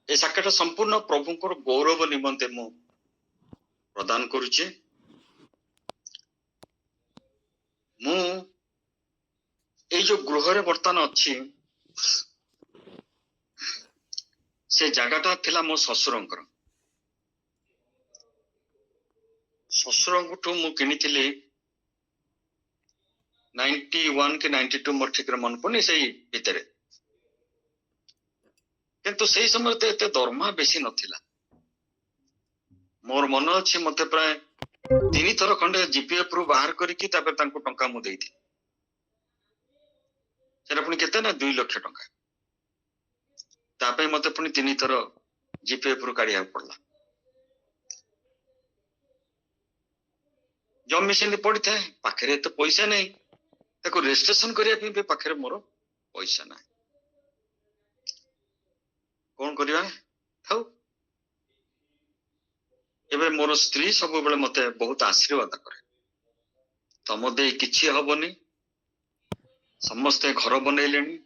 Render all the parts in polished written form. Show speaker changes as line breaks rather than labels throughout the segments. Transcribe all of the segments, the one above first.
ए साक्षाटा संपूर्ण प्रभुंकर गौरव निमंते मु प्रदान करुचे। मु ए जो गृह रे वर्तमान अच्छी से जगटा थिला मो ससुरंकर ससुरंकठू मु किनिथिली 91 कि 92 मोर ठीक मन पड़नी से भितर किंतु से समय तो एते दरमा बेसी नथिला। मोर मन अच्छी मते प्राय 3 थर खंडे जीपीएफ रु बाहर करिकि तापर तांको टंका मु देइथि सेरा पुनी केते ना 2 लाख टंका तापे मते पुनी 3 थर जीपीएफ रु काढिया पड़ला। जमी से पड़ी था पाखे तो पैसा नहीं ताको रजिस्ट्रेशन करने भी पाखे मोर पैसा ना कौन करवा थाउ। एबे मोर स्त्री सब बेले मते बहुत आशीर्वाद करे तम दे किछि हबनी समस्ते घर बनैलेनी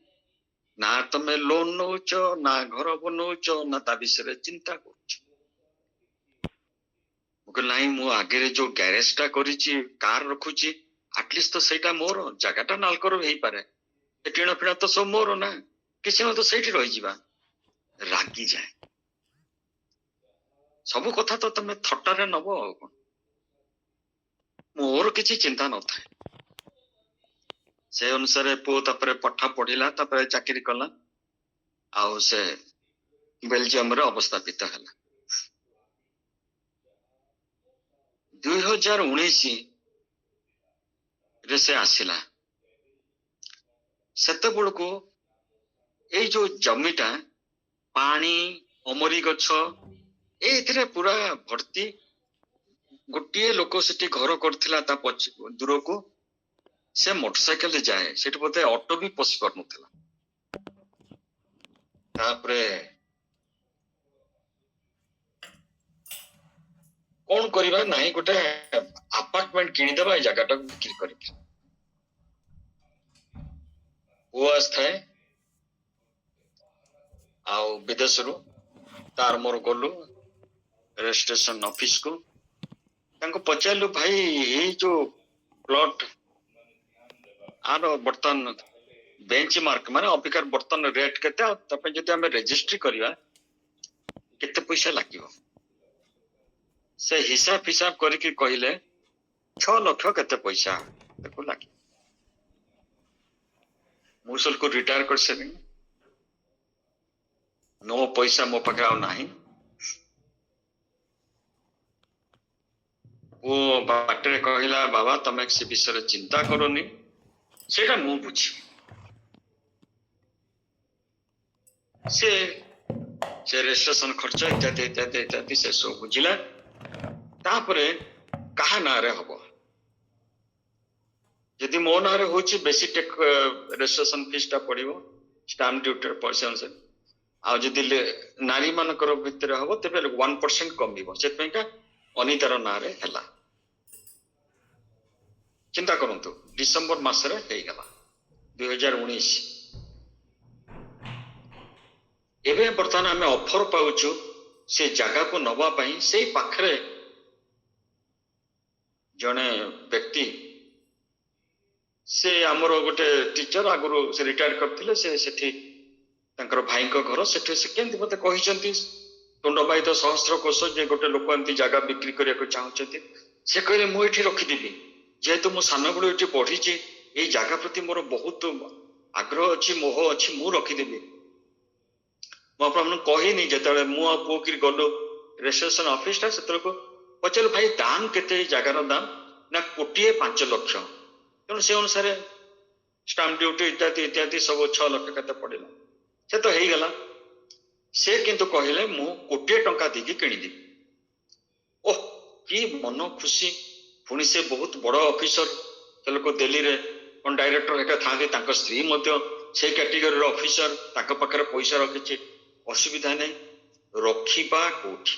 ना तमे लोन नौच ना घर बनौच ना ता विषय चिंता कर नहीं मु आगे जो गैरेज टा करिछि कार रखुछि एटलिस्ट तो सेटा मोर जगहटा नालकर हेई पारे टीण फिणा तो सब मोर ना किसी न तो सेठी रही जिबा रागी जाए सब कथा तो तमे थट्टारे नबो मोर किछि चिंता न थाए से अनुसार पो तापरे पठा पढ़िला तापरे चाकरी कला आउ से बेल्जियम रे अवस्थापित हला। 2019 रे से आसिला सेते बड़को ए जो जमीटा पानी अमरी गछ एथिरे पूरा भर्ती गोटे लोक सेठी घर करथिला ता दूर को से मोटरसाइकिल जाए सेठ बोते ऑटो भी पसी कर नथिला तापरे कौन करिबा नाही गोटे अपार्टमेंट किनी देबा जगहटा बिक्री करिक वो आस्थाए आउ विदेश रु तार मोर गलु रजिस्ट्रेशन ऑफिस को तांको पचारलु भाई ये जो प्लॉट आर बर्तन बेंच मार्क माने अबिकार बर्तन रेट केते तपे जदि हम रजिस्ट्री करिवा केते पैसा लागिवो से हिसाब हिसाब करके कहले 6 लाख केते पैसा देखो लागी मुसल को रिटायर कर सके नो पैसा मो पाखे आ नाही वो बाटरे कहला बाबा तमे से विषय चिंता करोनी सेटा मु बुझी से रजिस्ट्रेशन खर्च इत्यादि इत्यादि इत्यादि से सब बुझिला तापरे कहा ना रे हबो यदि मो ना रे होची बेसिक रजिस्ट्रेशन फीस टा पड़िबो स्टाम्प ड्यूटी पैसा से आ जदि नारी मानकर भितर हबो तबे 1% कमिबो से पय का अनितार ना रे हला चिंता करंतु डिसेंबर मास रे हेई गला 2019 एबे वर्तमान हमें ऑफर पाउछु से जगह को नवा पाई से पाखरे जने व्यक्ति से आमर गोटे टीचर आगुरु से रिटायर करथिले से सेठी तांकर भाई को घर सेठी से केंति मते कहिसंती टुंडबाई तो सहस्त्र कोश जे गोटे लोक एंती जगह बिक्री करिया को चाहउछथि से कहले मु एठी रखि दिबी जेहेतु मो सान बळो एठी पढिछि ए जगह प्रति मोर बहुत आग्रह अछि मोह अछि मु रखि दिबी मो आपन कहिनी जेतले मु आ पोकिर गलो रजिस्ट्रेशन ऑफिस ता सेतर को पचल भाई दाम केते जगह दाम ना 1.5 लाख तेणु से अनुसार स्टाम्प ड्यूटी इत्यादि इत्यादि सब 6 लाख केते पड़िला से तो हेई गला से किंतु कहले मु 1 कोटी टंका देकी किनी दी ओह की मन खुशी पुनी से बहुत बड़ ऑफिसर चलो को दिल्ली रे कोन डायरेक्टर एका थागे तांको स्त्री मध्य से कैटेगरी रो ऑफिसर ताको पकरे पैसा रखिछि असुविधा नै रखिबा कोठी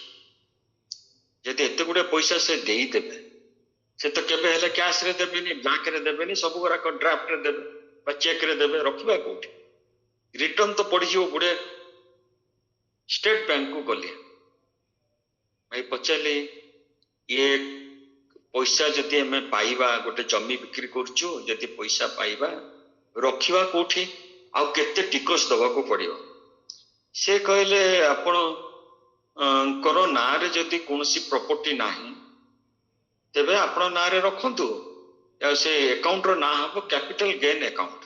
जदि एते गुडे पैसा से देई देबे से तो केबे हेले कैश रे देबेनी बैंक रे देबेनी सब गोरा को ड्राफ्ट रे देबे बा चेक रे देबे रखिबा कोठी रिटर्न तो पड़ी जो गुडे स्टेट बैंक को गली भाई पचारे ये पैसा जदि आम पाइबा गोटे जमी बिक्री करुचु जदि पैसा पाइबा रखिबा कोठी आउ केते टिकस दबाको पड़िबो से कहले आपण करो ना रे जदि कोनोसी प्रॉपर्टी नाही तेबे आपण ना रे रखंतु या से अकाउंट रो ना हबो कैपिटल गेन अकाउंट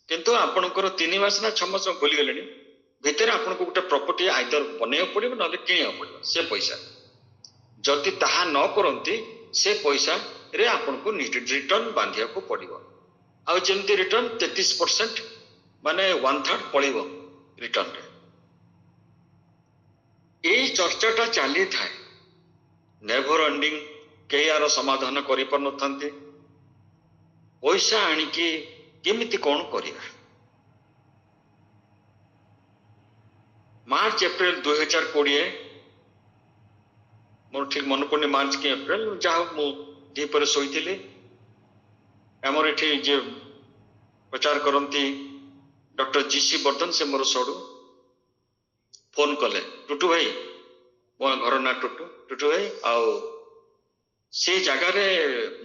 किंतु आपणकर 3 मास ना 6 मास बोली गलेनी भितर आपन को गोटे प्रॉपर्टी आइदर बनेय पड़िबो नले किनिया पड़िबो से पैसा जदि ताहा न करंती से पैसा रे आपन को रिटर्न बांधिया को पड़िबो आ जेमती रिटर्न 33% माने 1/3 पड़िबो रिटर्न रे ए चर्चाटा चली थाए नेवर एंडिंग के यार समाधान करि पर नथांती पैसा आनिकी केमिति कोन करिबा मार्च एप्रिल 2020 मोर ठीक मन पड़े मार्च के एप्रिल जहाँ मु दीपर शोती आमर ये जे प्रचार करती डॉक्टर जीसी वर्धन से मोर सड़ू फोन कले टुटू भाई मो घर ना टुटू टुटू भाई आओ से जगार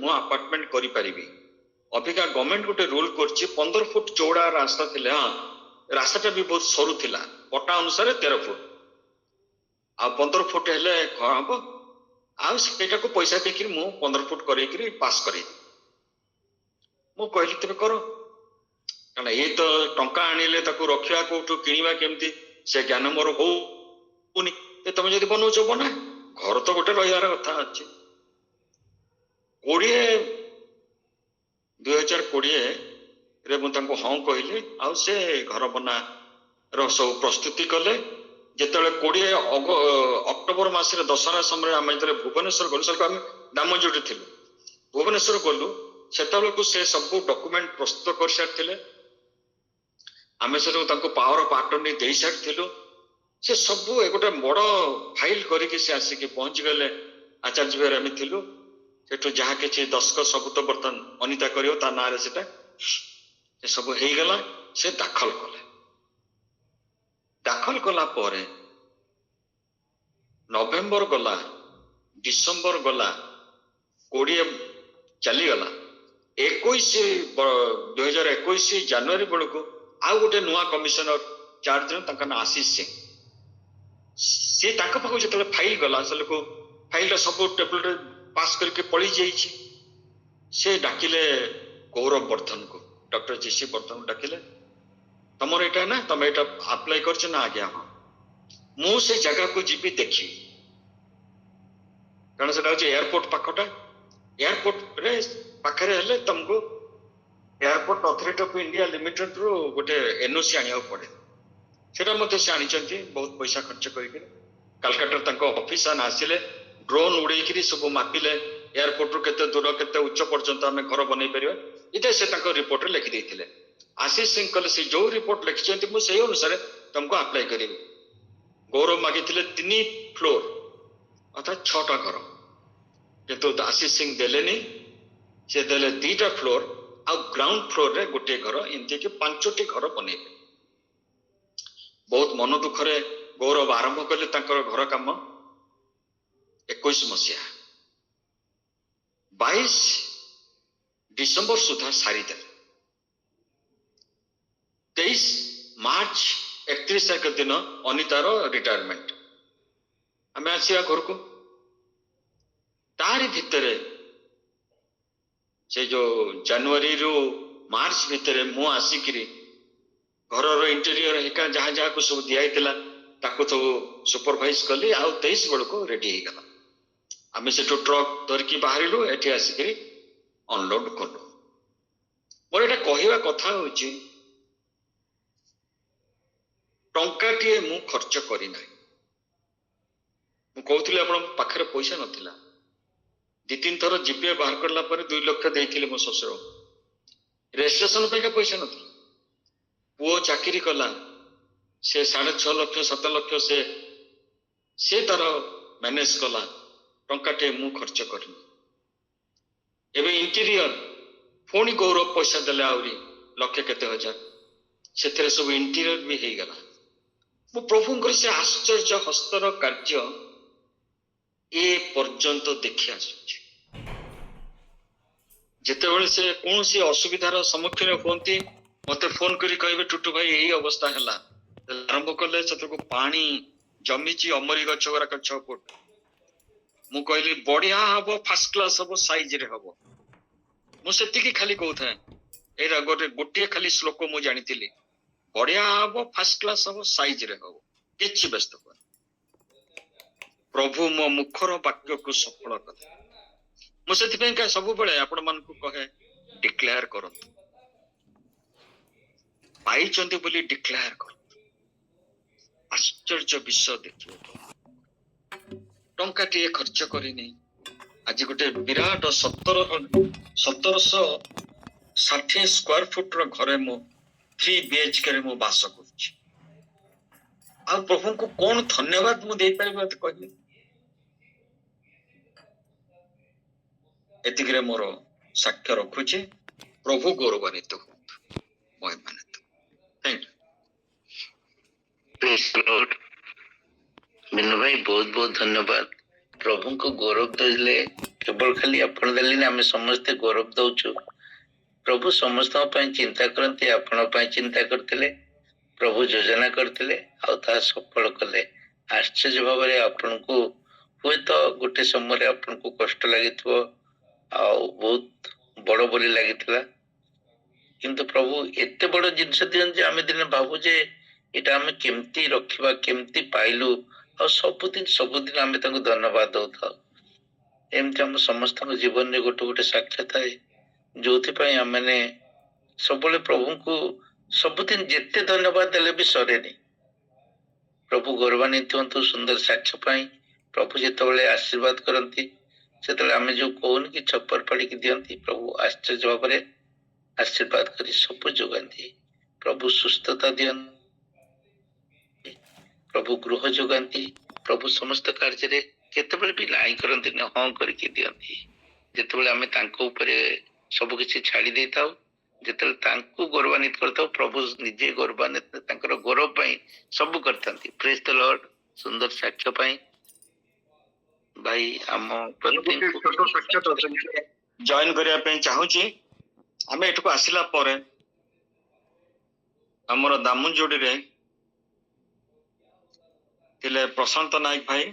मु अपार्टमेंट करी परिबी अबिका गवर्नमेंट गोटे रूल करछि 15 फुट चौड़ा रास्ता थिले हाँ रास्ताटा भी बहुत सरू थिला पट्टा अनुसार 13 फुट आ 15 फुट हेले हम आउ सेटा को पैसा देकर मु 15 फुट करेकरी पास करे मु कहली तबे करो कारण ये तो टंका आनिले ताको रखिया कोठु किनिबा केमती से ज्ञान मोर होउनी तुम जदि बनौछ बना घर तो गोटे रहिबार कथा अछि 2020 रे मु तांको हाँ कहली आ से घर बना रो सब प्रस्तुति कले जिते 20 अक्टोबर मास दशहरा समय आम जो भुवनेश्वर गलु सब आम दामंजुड़ी थी भुवनेश्वर गलु से से सब डॉक्यूमेंट प्रस्तुत कर सारी आम से पावर ऑफ अटर्नी दे सारी से सब गोटे बड़ फाइल करके से आसिक पहुंची गले आचार्य बिहार आम थिलु सेठु जहाँ किसी दशक सब तो बर्तमान अनिता कर ना से सब हो गला से दाखल कले दाखल कला परे नवेम्बर गला डिसेम्बर गला 20 चली गला 2021 जनवरी बेलू आउ गोटे नुआ कमिशनर चार जन आशीष सिंह सी पाखु जो फाइल गला से लोग फाइल सब टेबल पास करके पड़ी जाइए से डाकिले गौरव वर्धन को डॉक्टर जीसी वर्धन को डाकिले तुम यहाँ ना तुम यहाँ अप्लाई कर ना आज्ञा हाँ मु से जगह को जीवी देखी कारण से एयरपोर्ट पाखटा एयरपोर्ट रे पाखे हेले तुमको airport authority of India limited रो गोटे एनओसी आनिया पड़े से आनी बहुत पैसा खर्च करके कलकाता ऑफिस आसिले ड्रोन उड़े सब मापिले एयरपोर्ट रू केते दूर केते उच्च पर्यंत आम घर बन पार ये से रिपोर्ट लिखि देते आशीष सिंह कहले से जो रिपोर्ट लिखिं मुझे अनुसार तुमको अप्लाई करी गौरव मागी 3 फ्लोर अर्थात 6टा घर किंतु आशीष सिंह देलेनी से देले 2टा फ्लोर आ ग्राउंड फ्लोर रे गोटे घर एमती कि 5टी घर बनेबे बहुत मन दुखरे गौरव आरंभ कले घर काम 21 मसीहा 22 डिसेम्बर सुधा सारीदे 23 मार्च 31 तारीख दिन अनितार रिटायरमेंट आम आसिया घर को तारी भितर से जो जनवरी रू मार्च भितर मु आसिक घर इंटेरियर हेका जहाँ जहाँ को सब दिखाई ताको सब सुपरवाइज कली आ 23 बेलू रेडी हो गला आम से ट्रक धरिकी बाहरिलु एठी आसिक अनलोड कलु मोर एटा कहवा कथा होची टंकाटीए मु खर्च करी ना मु कहूली आपण पाखरे पैसा नथिला 2-3 थर जीपे बाहर करला पर 2 लाख देइथिले मो ससुर रजिस्ट्रेशन पे पैसा नथिला पुओ चाकरी कला से 6.5 लाख 7 लाख से तार मैनेज कला टंकाटे मु खर्च करनी एवं इंटीरियर पुणी गौरव पैसा देले आहरी लक्षे केते हजार से सब इंटीरियर भी हो गला ମୁଁ ପ୍ରଭୁଙ୍କର ସେ ଆଶ୍ଚର୍ଯ୍ୟ ହସ୍ତର କାର୍ଯ୍ୟ ଏ ପର୍ଯ୍ୟନ୍ତ ଦେଖି ଆସୁଛି। ଯେତେବେଳେ ସେ କୌଣସି ଅସୁବିଧାର ସମ୍ମୁଖୀନ ହୁଅନ୍ତି ମତେ ଫୋନ କରି କହିବେ ଟୁଟୁ ଭାଇ ଏଇ ଅବସ୍ଥା ହେଲା, ଆରମ୍ଭ କଲେ ସେତକୁ ପାଣି ଜମିଛି ଅମରି ଗଛ ଗୁଡାକ ଛପଟ। ମୁଁ କହିଲି ବଢିଆ ହବ, ଫାର୍ଷ୍ଟ କ୍ଲାସ ହବ, ସାଇଜରେ ହବ। ମୁଁ ସେତିକି ଖାଲି କହୁଥାଏ, ଏଇଟା ଗୋଟିଏ ଖାଲି ଶ୍ଲୋକ ମୁଁ ଜାଣିଥିଲି, ବଢିଆ ହବ, ଫାର୍ଷ୍ଟ କ୍ଲାସ ହବ, ସାଇଜରେ ହବ, କିଛି ବ୍ୟସ୍ତ ହୁଏ। ପ୍ରଭୁ ମୋ ମୁଖର ବାକ୍ୟକୁ ସଫଳ କଲେ। ମୁଁ ସେଥିପାଇଁ ସବୁବେଳେ ଆପଣ ମାନଙ୍କୁ କହେ ଡିକ୍ଲେୟାର କରନ୍ତୁ, ପାଇଛନ୍ତି ବୋଲି ଡିକ୍ଲେୟାର କରନ୍ତୁ। ଆଶ୍ଚର୍ଯ୍ୟ ବିଷୟ ଦେଖିବେ। ଟଙ୍କାଟିଏ ଖର୍ଚ୍ଚ କରିନି, ଆଜି ଗୋଟେ ବିରାଟ 1760 ସ୍କୋୟାର ଫୁଟର ଘରେ ମୁଁ 3 BHK ରେ ମୁଁ ବାସ କରୁଛି। ଆଉ ପ୍ରଭୁଙ୍କୁ କଣ ଧନ୍ୟବାଦ ମୁଁ ଦେଇପାରିବି ମତେ କହିଲେ? ଏତିକିରେ ମୋର ସାକ୍ଷ୍ୟ ରଖୁଛି। ପ୍ରଭୁ ଗୌରବାନ୍ୱିତ ହୁଅନ୍ତୁ, ମହିମାନ୍ୱିତ। Thank you.
ପ୍ରେଜ୍ ଦ ଲର୍ଡ। ମିନୁ ଭାଇ ବହୁତ ବହୁତ ଧନ୍ୟବାଦ। ପ୍ରଭୁଙ୍କୁ ଗୌରବ ଦେଲେ କେବଳ ଖାଲି ଆପଣ ଦେଲେନି, ଆମେ ସମସ୍ତେ ଗୌରବ ଦଉଛୁ। ପ୍ରଭୁ ସମସ୍ତଙ୍କ ପାଇଁ ଚିନ୍ତା କରନ୍ତି, ଆପଣଙ୍କ ପାଇଁ ଚିନ୍ତା କରିଥିଲେ, ପ୍ରଭୁ ଯୋଜନା କରିଥିଲେ ଆଉ ତାହା ସଫଳ କଲେ। ଆଶ୍ଚର୍ଯ୍ୟ ଭାବରେ ଆପଣଙ୍କୁ ହୁଏତ ଗୋଟେ ସମୟରେ ଆପଣଙ୍କୁ କଷ୍ଟ ଲାଗିଥିବ ଆଉ ବହୁତ ବଡ ବୋଲି ଲାଗିଥିଲା, କିନ୍ତୁ ପ୍ରଭୁ ଏତେ ବଡ ଜିନିଷ ଦିଅନ୍ତି ଯେ ଆମେ ଦିନେ ଭାବୁ ଯେ ଏଇଟା ଆମେ କେମିତି ରଖିବା, କେମିତି ପାଇଲୁ, ଆଉ ସବୁଦିନ ଆମେ ତାଙ୍କୁ ଧନ୍ୟବାଦ ଦଉଥାଉ। ଏମିତି ଆମ ସମସ୍ତଙ୍କ ଜୀବନରେ ଗୋଟେ ଗୋଟେ ସାକ୍ଷ୍ୟ ଥାଏ ଯୋଉଥିପାଇଁ ଆମେ ସବୁବେଳେ ପ୍ରଭୁଙ୍କୁ ସବୁଦିନ ଯେତେ ଧନ୍ୟବାଦ ଦେଲେ ବି ସରେନି। ପ୍ରଭୁ ଗୌରବାନ୍ୱିତ ହୁଅନ୍ତୁ ସୁନ୍ଦର ସାକ୍ଷ୍ୟ ପାଇଁ। ପ୍ରଭୁ ଯେତେବେଳେ ଆଶୀର୍ବାଦ କରନ୍ତି ସେତେବେଳେ ଆମେ ଯୋଉ କହୁନି କି ଛପର ପାଡ଼ିକି ଦିଅନ୍ତି, ପ୍ରଭୁ ଆଶ୍ଚର୍ଯ୍ୟ ଭାବରେ ଆଶୀର୍ବାଦ କରି ସବୁ ଯୋଗାନ୍ତି। ପ୍ରଭୁ ସୁସ୍ଥତା ଦିଅନ୍ତି, ପ୍ରଭୁ ଗୃହ ଯୋଗାନ୍ତି, ପ୍ରଭୁ ସମସ୍ତ କାର୍ଯ୍ୟରେ କେତେବେଳେ ବି ନାଇଁ କରନ୍ତିନି, ହଁ କରିକି ଦିଅନ୍ତି। ଯେତେବେଳେ ଆମେ ତାଙ୍କ ଉପରେ ସବୁ କିଛି ଛାଡି ଦେଇଥାଉ, ଯେତେବେଳେ ତାଙ୍କୁ ଗୌରବାନ୍ୱିତ କରିଥାଉ, ପ୍ରଭୁ ନିଜେ ଗୌରବାନ୍ୱିତ ତାଙ୍କର ଗୌରବ ପାଇଁ ସବୁ କରିଥାନ୍ତି। ପ୍ରେଜ୍ ଦ ଲର୍ଡ। ସୁନ୍ଦର ସାକ୍ଷ୍ୟ ପାଇଁ ଭାଇ ଆମ
ଜଏନ କରିବା ପାଇଁ ଚାହୁଁଛି। ଆମେ ଏଠକୁ ଆସିଲା ପରେ ଆମର ଦାମନଯୋଡ଼ିରେ ଥିଲେ ପ୍ରଶାନ୍ତ ନାୟକ ଭାଇ,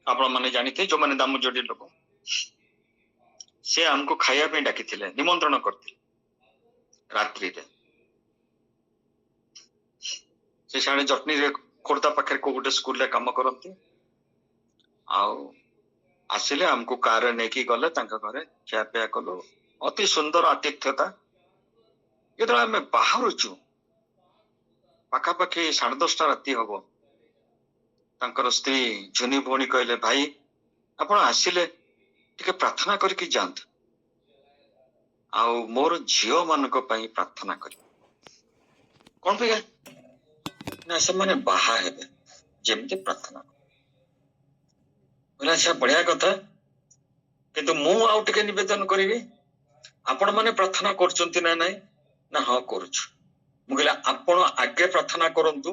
ଆପଣ ମାନେ ଜାଣିଥିବେ ଯୋଉମାନେ ଦାମନଯୋଡ଼ି ଲୋକ, ସେ ଆମକୁ ଖାଇବା ପାଇଁ ଡାକିଥିଲେ, ନିମନ୍ତ୍ରଣ କରିଥିଲେ ରାତ୍ରିରେ। ସେ ସାଡେ ଜଟନୀରେ ଖୋର୍ଦ୍ଧା ପାଖରେ କୋଉ ଗୋଟେ ସ୍କୁଲରେ କାମ କରନ୍ତି। ଆଉ ଆସିଲେ ଆମକୁ କାରରେ ନେଇକି ଗଲେ, ତାଙ୍କ ଘରେ ଖିଆପିଆ କଲୁ, ଅତି ସୁନ୍ଦର ଆତିଥ୍ୟତା। ଯେତେବେଳେ ଆମେ ବାହାରୁଛୁ ପାଖାପାଖି 10:30 ରାତି ହବ, ତାଙ୍କର ସ୍ତ୍ରୀ ଝୁନି ଭଉଣୀ କହିଲେ ଭାଇ ଆପଣ ଆସିଲେ ଟିକେ ପ୍ରାର୍ଥନା କରିକି ଯାଆନ୍ତୁ, ଆଉ ମୋର ଝିଅ ମାନଙ୍କ ପାଇଁ ପ୍ରାର୍ଥନା କରିବେ। କଣ ପାଇଁ ନା ସେମାନେ ବାହା ହେବେ, ଯେମିତି ପ୍ରାର୍ଥନା କହିଲେ ଆଚ୍ଛା ବଢିଆ କଥା, କିନ୍ତୁ ମୁଁ ଆଉ ଟିକେ ନିବେଦନ କରିବି, ଆପଣ ମାନେ ପ୍ରାର୍ଥନା କରୁଛନ୍ତି ନା ନାଇଁ? ନା ହଁ କରୁଛୁ। ମୁଁ କହିଲି ଆପଣ ଆଗେ ପ୍ରାର୍ଥନା କରନ୍ତୁ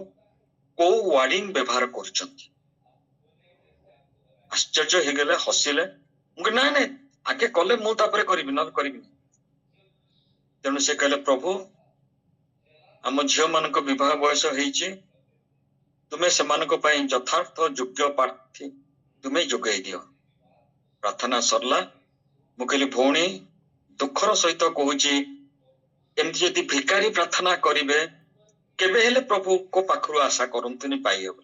କୋଉ ୱାର୍ଡିଂ ବ୍ୟବହାର କରୁଛନ୍ତି। ଆଶ୍ଚର୍ଯ୍ୟ ହେଇଗଲେ, ହସିଲେ। ମୁଁ କହିଲି ନାଇଁ ନାଇଁ ଆଗେ କଲେ ମୁଁ ତାପରେ କରିବି, ନହେଲେ କରିବିନି। ତେଣୁ ସେ କହିଲେ ପ୍ରଭୁ ଆମ ଝିଅ ମାନଙ୍କ ବିବାହ ବୟସ ହେଇଛି, ତୁମେ ସେମାନଙ୍କ ପାଇଁ ଯଥାର୍ଥ ଯୋଗ୍ୟ ପ୍ରାର୍ଥୀ ତୁମେ ଯୋଗାଇ ଦିଅ। ପ୍ରାର୍ଥନା ସରିଲା। ମୁଁ କହିଲି ଭଉଣୀ ଦୁଃଖର ସହିତ କହୁଛି, ଏମିତି ଯଦି ଭିକାରୀ ପ୍ରାର୍ଥନା କରିବେ କେବେ ହେଲେ ପ୍ରଭୁଙ୍କ ପାଖରୁ ଆଶା କରନ୍ତୁନି ପାଇବ।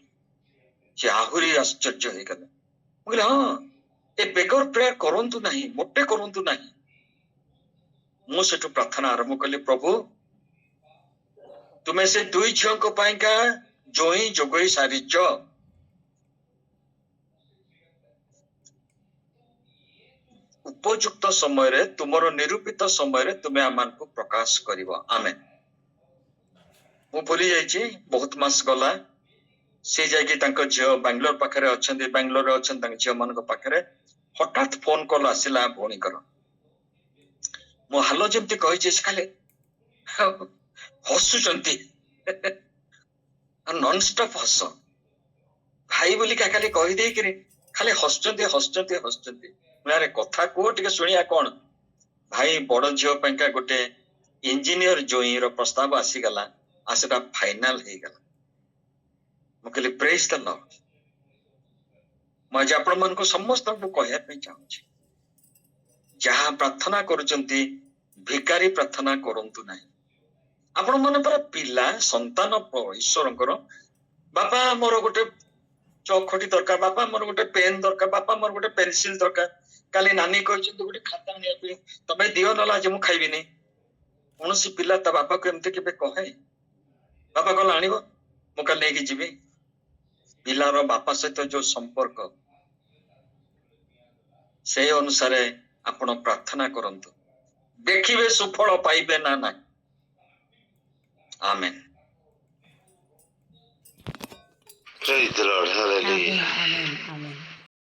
ସେ ଆହୁରି ଆଶ୍ଚର୍ଯ୍ୟ ହେଇଗଲେ। ମୁଁ କହିଲି ହଁ, ଏ ବେଗର ପ୍ରେୟାର କରନ୍ତୁ ନାହିଁ, ମୋଟେ କରନ୍ତୁ ନାହିଁ। ମୁଁ ସେଠୁ ପ୍ରାର୍ଥନା ଆରମ୍ଭ କଲି, ପ୍ରଭୁ ତୁମେ ସେ 2 ଝିଅଙ୍କ ପାଇଁକା ଜୋଇଁ ଯୋଗେଇ ସାରିଛ। ଉପଯୁକ୍ତ ସମୟରେ ତୁମର ନିରୂପିତ ସମୟରେ ତୁମେ ଆମମାନଙ୍କୁ ପ୍ରକାଶ କରିବ। ଆମେନ୍। ମୁଁ ଭୁଲି ଯାଇଛି, ବହୁତ ମାସ ଗଲା, ସେ ଯାଇକି ତାଙ୍କ ଝିଅ ବାଙ୍ଗାଲୋର ପାଖରେ ଅଛନ୍ତି, ବାଙ୍ଗାଲୋରରେ ଅଛନ୍ତି ତାଙ୍କ ଝିଅ ମାନଙ୍କ ପାଖରେ। ହଠାତ୍ ଫୋନ କଲ ଆସିଲା ଭଉଣୀଙ୍କର। ମୁଁ ହାଲୋ ଯେମିତି କହିଛି, ସେ ଖାଲି ହସୁଛନ୍ତି। ନନଷ୍ଟପ ହସ ଭାଇ ବୋଲି ଖାଲି କହିଦେଇକିରି ଖାଲି ହସୁଛନ୍ତି। ଆରେ କଥା କୁହ ଟିକେ ଶୁଣିବା କଣ? ଭାଇ ବଡ ଝିଅ ପାଇଁକା ଗୋଟେ ଇଞ୍ଜିନିୟର ଜୋଇଁର ପ୍ରସ୍ତାବ ଆସିଗଲା ଆଉ ସେଟା ଫାଇନାଲ ହେଇଗଲା। ମୁଁ କହିଲି ପ୍ରେଜ୍ ଦ ଲର୍ଡ। ମୁଁ ଆଜି ଆପଣ ମାନଙ୍କୁ ସମସ୍ତଙ୍କୁ କହିବା ପାଇଁ ଚାହୁଁଛି, ଯାହା ପ୍ରାର୍ଥନା କରୁଛନ୍ତି ଭିକାରୀ ପ୍ରାର୍ଥନା କରନ୍ତୁ ନାହିଁ। ଆପଣ ମାନେ ପରା ପିଲା ସନ୍ତାନ ଈଶ୍ୱରଙ୍କର। ବାପା ମୋର ଗୋଟେ ଚକଖଡି ଦରକାର, ବାପା ମୋର ଗୋଟେ ପେନ୍ ଦରକାର, ବାପା ମୋର ଗୋଟେ ପେନସିଲ ଦରକାର, କାଲି ନାନୀ କହିଛନ୍ତି ଗୋଟେ ଖାତା ଆଣିବା ପାଇଁ, ତମେ ଦିଅ ନହେଲେ ଆଜି ମୁଁ ଖାଇବିନି। କୌଣସି ପିଲା ତା ବାପାକୁ ଏମିତି କେବେ କହେ? ବାପା କହିଲେ ଆଣିବ, ମୁଁ କାଲି ନେଇକି ଯିବି। ପିଲାର ବାପା ସହିତ ଯୋଉ ସମ୍ପର୍କ, ସେଇ ଅନୁସାରେ ଆପଣ ପ୍ରାର୍ଥନା କରନ୍ତୁ, ଦେଖିବେ ସୁଫଳ ପାଇବେ ନା ନାହିଁ। ଆମେନ୍।
Praise the Lord. Hallelujah.
Amen. Amen. Amen.